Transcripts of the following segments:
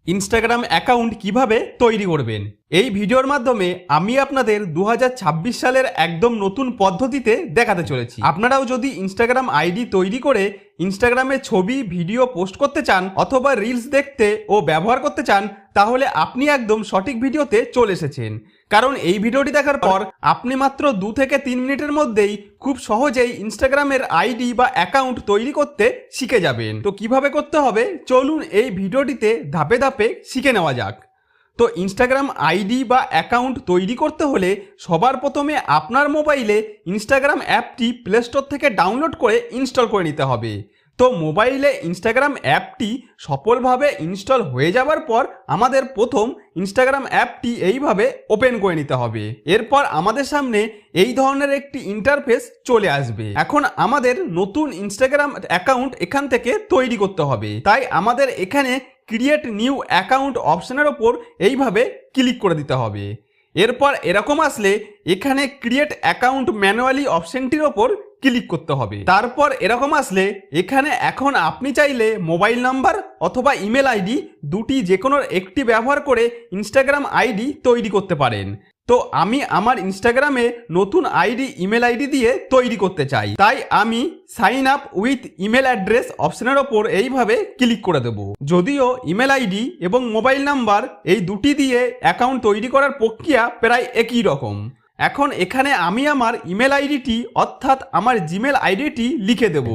Instagram account কিভাবে তৈরি করবেন। এই ভিডিওর মাধ্যমে আমি আপনাদের 2026 সালের একদম নতুন পদ্ধতিতে দেখাতে চলেছি। আপনারাও যদি ইনস্টাগ্রাম আইডি তৈরি করে ইনস্টাগ্রামে ছবি ভিডিও পোস্ট করতে চান অথবা রিলস দেখতে ও ব্যবহার করতে চান, তাহলে আপনি একদম সঠিক ভিডিওতে চলে এসেছেন। কারণ এই ভিডিওটি দেখার পর আপনি মাত্র 2 থেকে 3 মিনিটের মধ্যেই খুব সহজেই ইনস্টাগ্রামের আইডি বা অ্যাকাউন্ট তৈরি করতে শিখে যাবেন। তো কিভাবে করতে হবে চলুন এই ভিডিওটিতে ধাপে ধাপে শিখে নেওয়া যাক। তো ইনস্টাগ্রাম আইডি বা অ্যাকাউন্ট তৈরি করতে হলে সবার প্রথমে আপনার মোবাইলে ইনস্টাগ্রাম অ্যাপটি প্লে স্টোর থেকে ডাউনলোড করে ইনস্টল করে নিতে হবে। তো মোবাইলে ইনস্টাগ্রাম অ্যাপটি সফলভাবে ইনস্টল হয়ে যাওয়ার পর আমাদের প্রথম ইনস্টাগ্রাম অ্যাপটি এইভাবে ওপেন করে নিতে হবে। এরপর আমাদের সামনে এই ধরনের একটি ইন্টারফেস চলে আসবে। এখন আমাদের নতুন ইনস্টাগ্রাম অ্যাকাউন্ট এখান থেকে তৈরি করতে হবে। তাই আমাদের এখানে ক্রিয়েট নিউ অ্যাকাউন্ট অপশনের ওপর এইভাবে ক্লিক করে দিতে হবে। এরপর এরকম আসলে এখানে ক্রিয়েট অ্যাকাউন্ট ম্যানুয়ালি অপশনটির ওপর ক্লিক করতে হবে। তারপর এরকম আসলে এখানে এখন আপনি চাইলে মোবাইল নাম্বার অথবা ইমেল আইডি দুটি যে কোনো একটি ব্যবহার করে ইনস্টাগ্রাম আইডি তৈরি করতে পারেন। তো আমি আমার ইনস্টাগ্রামে নতুন আইডি ইমেল আইডি দিয়ে তৈরি করতে চাই, তাই আমি sign up with email address অপশনের ওপর এইভাবে ক্লিক করে দেব। যদিও ইমেল আইডি এবং মোবাইল নাম্বার এই দুটি দিয়ে অ্যাকাউন্ট তৈরি করার প্রক্রিয়া প্রায় একই রকম। এখন এখানে আমি আমার ইমেল আইডিটি অর্থাৎ আমার জিমেল আইডিটি লিখে দেব,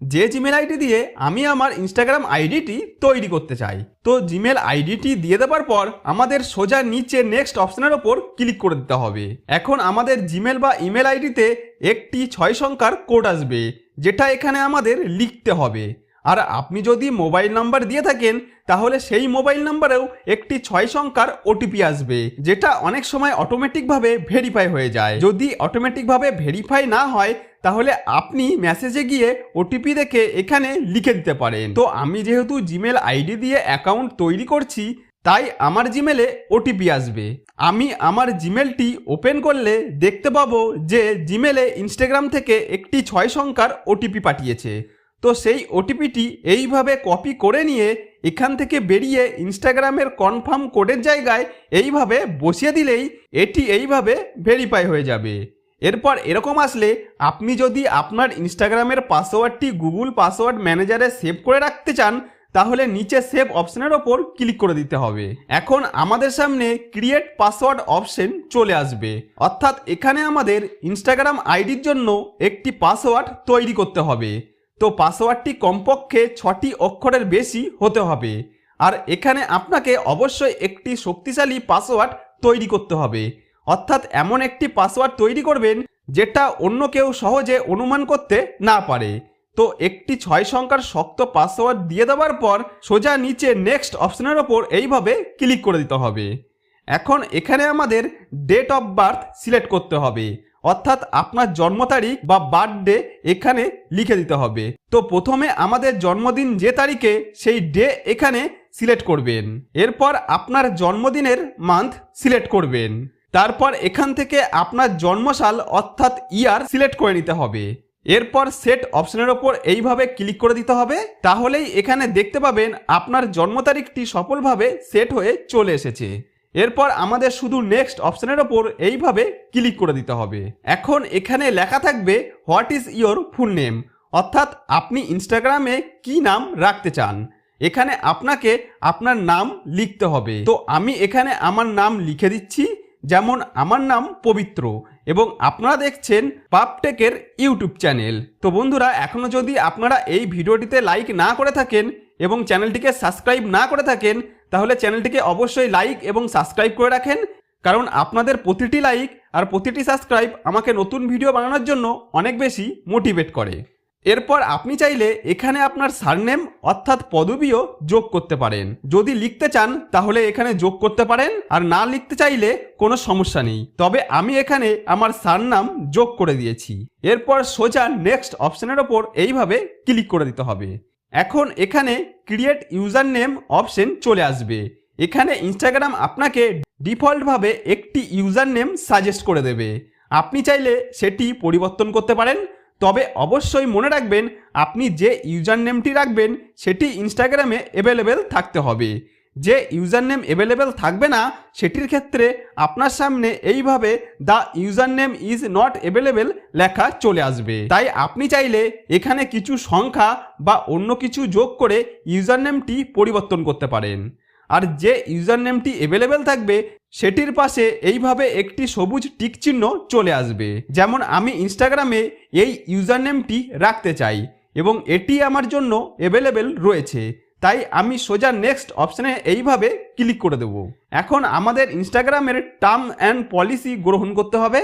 যে জিমেল আইডি দিয়ে আমি আমার ইনস্টাগ্রাম আইডিটি তৈরি করতে চাই। তো জিমেল আইডিটি দিয়ে দেওয়ার পর আমাদের সোজা নিচে নেক্সট অপশনের ওপর ক্লিক করে দিতে হবে। এখন আমাদের জিমেল বা ইমেল আইডিতে একটি 6 সংখ্যার কোড আসবে, যেটা এখানে আমাদের লিখতে হবে। আর আপনি যদি মোবাইল নাম্বার দিয়ে থাকেন তাহলে সেই মোবাইল নাম্বারেও একটি 6 সংখ্যার ওটিপি আসবে, যেটা অনেক সময় অটোমেটিকভাবে ভেরিফাই হয়ে যায়। যদি অটোমেটিকভাবে ভেরিফাই না হয় তাহলে আপনি মেসেজে গিয়ে ওটিপি দেখে এখানে লিখে দিতে পারেন। তো আমি যেহেতু জিমেল আইডি দিয়ে অ্যাকাউন্ট তৈরি করছি তাই আমার জিমেলে ওটিপি আসবে। আমি আমার জিমেলটি ওপেন করলে দেখতে পাবো যে জিমেলে ইনস্টাগ্রাম থেকে একটি 6 সংখ্যার ওটিপি পাঠিয়েছে। তো সেই ওটিপিটি এইভাবে কপি করে নিয়ে এখান থেকে বেরিয়ে ইনস্টাগ্রামের কনফার্ম কোডের জায়গায় এইভাবে বসিয়ে দিলেই এটি এইভাবে ভেরিফাই হয়ে যাবে। এরপর এরকম আসলে আপনি যদি আপনার ইনস্টাগ্রামের পাসওয়ার্ডটি গুগল পাসওয়ার্ড ম্যানেজারে সেভ করে রাখতে চান তাহলে নিচে সেভ অপশনের ওপর ক্লিক করে দিতে হবে। এখন আমাদের সামনে ক্রিয়েট পাসওয়ার্ড অপশন চলে আসবে, অর্থাৎ এখানে আমাদের ইনস্টাগ্রাম আইডির জন্য একটি পাসওয়ার্ড তৈরি করতে হবে। তো পাসওয়ার্ডটি কমপক্ষে 6টি অক্ষরের বেশি হতে হবে। আর এখানে আপনাকে অবশ্যই একটি শক্তিশালী পাসওয়ার্ড তৈরি করতে হবে, অর্থাৎ এমন একটি পাসওয়ার্ড তৈরি করবেন যেটা অন্য কেউ সহজে অনুমান করতে না পারে। তো একটি 6 সংখ্যার শক্ত পাসওয়ার্ড দিয়ে দেওয়ার পর সোজা নিচে নেক্সট অপশনের ওপর এইভাবে ক্লিক করে দিতে হবে। এখন এখানে আমাদের ডেট অফ বার্থ সিলেক্ট করতে হবে, অর্থাৎ আপনার জন্ম তারিখ বা বার্থডে এখানে লিখে দিতে হবে। তো প্রথমে আমাদের জন্মদিন যে তারিখে সেই ডে এখানে সিলেক্ট করবেন। এরপর আপনার জন্মদিনের মান্থ সিলেক্ট করবেন। তারপর এখান থেকে আপনার জন্মসাল অর্থাৎ ইয়ার সিলেক্ট করে নিতে হবে। এরপর সেট অপশনের ওপর এইভাবে ক্লিক করে দিতে হবে। তাহলেই এখানে দেখতে পাবেন আপনার জন্ম তারিখটি সফলভাবে সেট হয়ে চলে এসেছে। এরপর আমাদের শুধু নেক্সট অপশনের ওপর এইভাবে ক্লিক করে দিতে হবে। এখন এখানে লেখা থাকবে what is your full name, অর্থাৎ আপনি ইনস্টাগ্রামে কি নাম রাখতে চান। এখানে আপনাকে আপনার নাম লিখতে হবে। তো আমি এখানে আমার নাম লিখে দিচ্ছি, যেমন আমার নাম পবিত্র, এবং আপনারা দেখছেন পাপটেকের ইউটিউব চ্যানেল। তো বন্ধুরা, এখনও যদি আপনারা এই ভিডিওটিতে লাইক না করে থাকেন এবং চ্যানেলটিকে সাবস্ক্রাইব না করে থাকেন তাহলে চ্যানেলটিকে অবশ্যই লাইক এবং সাবস্ক্রাইব করে রাখেন, কারণ আপনাদের প্রতিটি লাইক আর প্রতিটি সাবস্ক্রাইব আমাকে নতুন ভিডিও বানানোর জন্য অনেক বেশি মোটিভেট করে। এরপর আপনি চাইলে এখানে আপনার সারনেম অর্থাৎ পদবিও যোগ করতে পারেন। যদি লিখতে চান তাহলে এখানে যোগ করতে পারেন, আর না লিখতে চাইলে কোনো সমস্যা নেই। তবে আমি এখানে আমার সারনাম যোগ করে দিয়েছি। এরপর সোজা নেক্সট অপশনের ওপর এইভাবে ক্লিক করে দিতে হবে। এখন এখানে ক্রিয়েট ইউজার নেম অপশন চলে আসবে। এখানে ইনস্টাগ্রাম আপনাকে ডিফল্টভাবে একটি ইউজার নেম সাজেস্ট করে দেবে। আপনি চাইলে সেটি পরিবর্তন করতে পারেন, তবে অবশ্যই মনে রাখবেন আপনি যে ইউজার নেমটি রাখবেন সেটি ইনস্টাগ্রামে অ্যাভেলেবেল থাকতে হবে। যে ইউজার নেম অ্যাভেলেবেল থাকবে না সেটির ক্ষেত্রে আপনার সামনে এইভাবে the user name is not available লেখা চলে আসবে। তাই আপনি চাইলে এখানে কিছু সংখ্যা বা অন্য কিছু যোগ করে ইউজার নেমটি পরিবর্তন করতে পারেন। আর যে ইউজার নেমটি অ্যাভেলেবেল থাকবে সেটির পাশে এইভাবে একটি সবুজ টিক চিহ্ন চলে আসবে। যেমন আমি ইনস্টাগ্রামে এই ইউজার নেমটি রাখতে চাই এবং এটি আমার জন্য অ্যাভেলেবেল রয়েছে, তাই আমি সোজা নেক্সট অপশানে এইভাবে ক্লিক করে দেব। এখন আমাদের ইনস্টাগ্রামের টার্ম অ্যান্ড পলিসি গ্রহণ করতে হবে,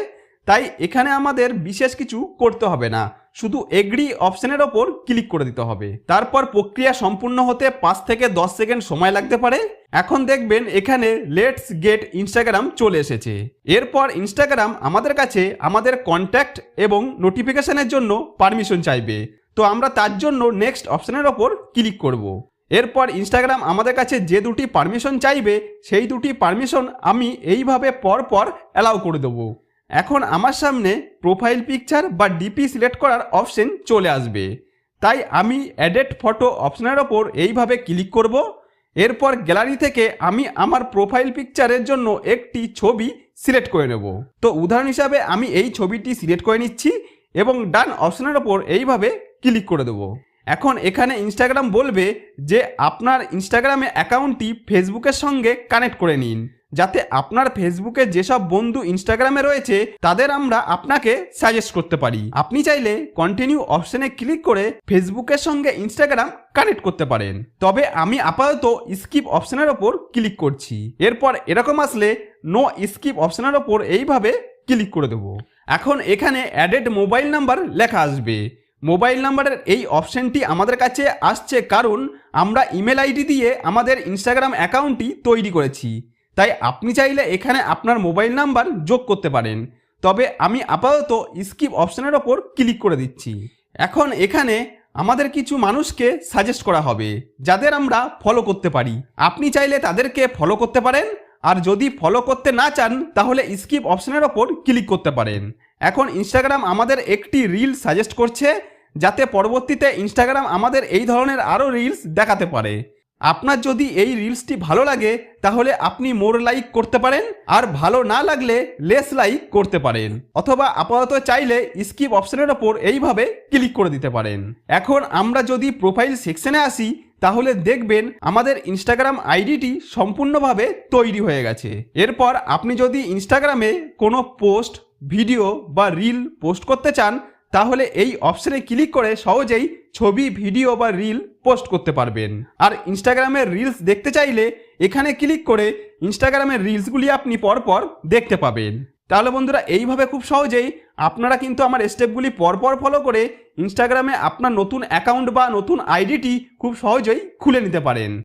তাই এখানে আমাদের বিশেষ কিছু করতে হবে না, শুধু এগ্রি অপশানের ওপর ক্লিক করে দিতে হবে। তারপর প্রক্রিয়া সম্পূর্ণ হতে 5 থেকে 10 সেকেন্ড সময় লাগতে পারে। এখন দেখবেন এখানে লেটস গেট ইনস্টাগ্রাম চলে এসেছে। এরপর ইনস্টাগ্রাম আমাদের কাছে আমাদের কন্ট্যাক্ট এবং নোটিফিকেশনের জন্য পারমিশন চাইবে, তো আমরা তার জন্য নেক্সট অপশানের ওপর ক্লিক করব। এরপর ইনস্টাগ্রাম আমাদের কাছে যে দুটি পারমিশন চাইবে সেই দুটি পারমিশন আমি এইভাবে পরপর অ্যালাউ করে দেবো। এখন আমার সামনে প্রোফাইল পিকচার বা ডিপি সিলেক্ট করার অপশন চলে আসবে, তাই আমি এডিট ফটো অপশনের ওপর এইভাবে ক্লিক করব। এরপর গ্যালারি থেকে আমি আমার প্রোফাইল পিকচারের জন্য একটি ছবি সিলেক্ট করে নেব। তো উদাহরণ হিসাবে আমি এই ছবিটি সিলেক্ট করে নিচ্ছি এবং ডান অপশনের ওপর এইভাবে ক্লিক করে দেব। এখন এখানে ইনস্টাগ্রাম বলবে যে আপনার ইনস্টাগ্রামে অ্যাকাউন্টটি ফেসবুকের সঙ্গে কানেক্ট করে নিন, যাতে আপনার ফেসবুকে যেসব বন্ধু ইনস্টাগ্রামে রয়েছে তাদের আমরা আপনাকে সাজেস্ট করতে পারি। আপনি চাইলে কন্টিনিউ অপশনে ক্লিক করে ফেসবুকের সঙ্গে ইনস্টাগ্রাম কানেক্ট করতে পারেন, তবে আমি আপাতত স্কিপ অপশনের ওপর ক্লিক করছি। এরপর এরকম আসলে নো স্কিপ অপশনের ওপর এইভাবে ক্লিক করে দেব। এখন এখানে অ্যাডেড মোবাইল নাম্বার লেখা আসবে। মোবাইল নাম্বারের এই অপশনটি আমাদের কাছে আসছে কারণ আমরা ইমেল আইডি দিয়ে আমাদের ইনস্টাগ্রাম অ্যাকাউন্টটি তৈরি করেছি, তাই আপনি চাইলে এখানে আপনার মোবাইল নাম্বার যোগ করতে পারেন, তবে আমি আপাতত স্কিপ অপশনের ওপর ক্লিক করে দিচ্ছি। এখন এখানে আমাদের কিছু মানুষকে সাজেস্ট করা হবে যাদের আমরা ফলো করতে পারি। আপনি চাইলে তাদেরকে ফলো করতে পারেন, আর যদি ফলো করতে না চান তাহলে স্কিপ অপশনের ওপর ক্লিক করতে পারেন। এখন ইনস্টাগ্রাম আমাদের একটি রিল সাজেস্ট করছে, যাতে পরবর্তীতে ইনস্টাগ্রাম আমাদের এই ধরনের আরও রিলস দেখাতে পারে। আপনার যদি এই রিলসটি ভালো লাগে তাহলে আপনি মোর লাইক করতে পারেন, আর ভালো না লাগলে লেস লাইক করতে পারেন, অথবা আপাতত চাইলে স্কিপ অপশনের ওপর এইভাবে ক্লিক করে দিতে পারেন। এখন আমরা যদি প্রোফাইল সেকশনে আসি তাহলে দেখবেন আমাদের ইনস্টাগ্রাম আইডিটি সম্পূর্ণভাবে তৈরি হয়ে গেছে। এরপর আপনি যদি ইনস্টাগ্রামে কোনো পোস্ট, ভিডিও বা রিল পোস্ট করতে চান তাহলে এই অপশনে ক্লিক করে সহজেই ছবি, ভিডিও বা রিল পোস্ট করতে পারবেন। আর ইনস্টাগ্রামের রিলস দেখতে চাইলে এখানে ক্লিক করে ইনস্টাগ্রামের রিলসগুলি আপনি পরপর দেখতে পাবেন। তাহলে বন্ধুরা এইভাবে খুব সহজেই আপনারা কিন্তু আমার স্টেপগুলি পরপর ফলো করে ইনস্টাগ্রামে আপনার নতুন অ্যাকাউন্ট বা নতুন আইডিটি খুব সহজেই খুলে নিতে পারেন।